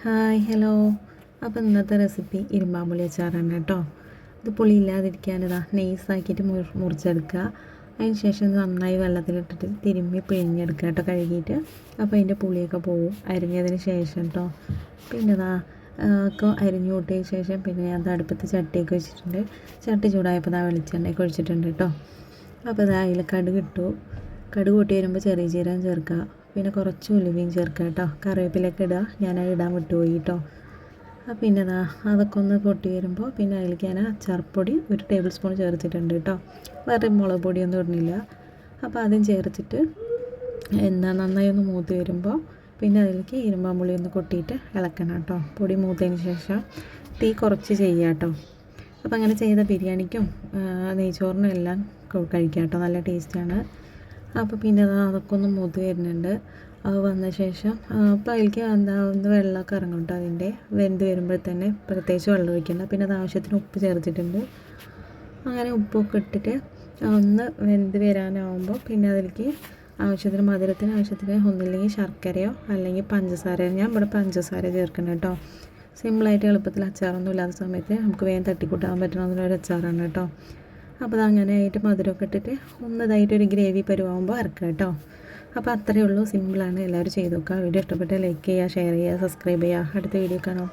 Hi hello. അപ്പോൾ ഇന്നത്തെ recipe ഇരുമ്പാമ്പുളി അച്ചാറാണ് കേട്ടോ. ഇത് പുളി ഇല്ലാതിരിക്കാൻ നെയ്സാക്കിയിട്ട് മുറിച്ചെടുക്കുക. അതിന് ശേഷം നന്നായി വെള്ളത്തിലിട്ടിട്ട് തിരുമ്മി പിഴിഞ്ഞെടുക്കുക കേട്ടോ, കഴുകിയിട്ട്. അപ്പോൾ അതിൻ്റെ പുളിയൊക്കെ പോവും അരിഞ്ഞതിന് ശേഷം കേട്ടോ. പിന്നെ ഒക്കെ അരിഞ്ഞു കൂട്ടിയതിന് ശേഷം പിന്നെ ഞാൻ അടുപ്പത്ത് ചട്ടിയൊക്കെ വെച്ചിട്ടുണ്ട്. ചട്ടി ചൂടായപ്പോൾ വെളിച്ചെണ്ണയൊക്കെ ഒഴിച്ചിട്ടുണ്ട് കേട്ടോ. അപ്പോൾ അതിൽ കടുക് ഇട്ടു. കടുക് കൂട്ടി വരുമ്പോൾ ചെറിയ ജീരകം ചേർക്കുക, പിന്നെ കുറച്ച് ഉലുവയും ചേർക്കുക കേട്ടോ. കറിവേപ്പിലൊക്കെ ഇടുക, ഞാനത് ഇടാൻ വിട്ടുപോയി കേട്ടോ. പിന്നെ അതൊക്കെ ഒന്ന് പൊട്ടി വരുമ്പോൾ പിന്നെ അതിലേക്ക് ഞാൻ അച്ചാർപ്പൊടി 1 ടേബിൾ സ്പൂൺ ചേർത്തിട്ടുണ്ട് കേട്ടോ. വേറെ മുളക് പൊടിയൊന്നും ഇടുന്നില്ല. അപ്പോൾ അതും ചേർത്തിട്ട് നന്നായി ഒന്ന് മൂത്ത് വരുമ്പോൾ പിന്നെ അതിലേക്ക് ഇരുമ്പാമ്പുളി ഒന്ന് കൊട്ടിയിട്ട് ഇളക്കണം കേട്ടോ. പൊടി മൂത്തതിന് ശേഷം തീ കുറച്ച് ചെയ്യുക കേട്ടോ. അപ്പോൾ അങ്ങനെ ചെയ്ത ബിരിയാണിക്കും നെയ്ച്ചോറിനും എല്ലാം കഴിക്കാം കേട്ടോ, നല്ല ടേസ്റ്റാണ്. അപ്പോൾ പിന്നെ അതൊക്കെ ഒന്ന് മൂത്ത് വരുന്നുണ്ട്. അത് വന്ന ശേഷം അപ്പോൾ അതിലേക്ക് ഒന്ന് വെള്ളമൊക്കെ ഇറങ്ങും കേട്ടോ. അതിൻ്റെ വെന്ത് വരുമ്പോൾ തന്നെ പ്രത്യേകിച്ച് വെള്ളം ഒഴിക്കേണ്ട. പിന്നെ അത് ആവശ്യത്തിന് ഉപ്പ് ചേർത്തിട്ടുണ്ട്. അങ്ങനെ ഉപ്പൊക്കെ ഇട്ടിട്ട് ഒന്ന് വെന്ത് വരാനാവുമ്പോൾ പിന്നെ അതിലേക്ക് ആവശ്യത്തിന് മധുരത്തിന് ആവശ്യത്തിന് ഒന്നില്ലെങ്കിൽ ശർക്കരയോ അല്ലെങ്കിൽ പഞ്ചസാരയോ. ഞാൻ ഇവിടെ പഞ്ചസാര ചേർക്കണം കേട്ടോ. സിമ്പിളായിട്ട് എളുപ്പത്തിൽ അച്ചാറൊന്നും ഇല്ലാത്ത സമയത്ത് നമുക്ക് വേഗം തട്ടിക്കൂട്ടാൻ പറ്റണമെന്നൊരു അച്ചാറാണ് കേട്ടോ. അപ്പോൾ അങ്ങനെ ആയിട്ട് മധുരമൊക്കെ ഇട്ടിട്ട് ഒന്നതായിട്ടൊരു ഗ്രേവി പരുവാകുമ്പോൾ ഇറക്കുക കേട്ടോ. അപ്പോൾ അത്രയേ ഉള്ളൂ, സിമ്പിളാണ്. എല്ലാവരും ചെയ്ത് നോക്കുക. വീഡിയോ ഇഷ്ടപ്പെട്ടാൽ ലൈക്ക് ചെയ്യുക, ഷെയർ ചെയ്യുക, സബ്സ്ക്രൈബ് ചെയ്യുക. അടുത്ത വീഡിയോ കാണാം.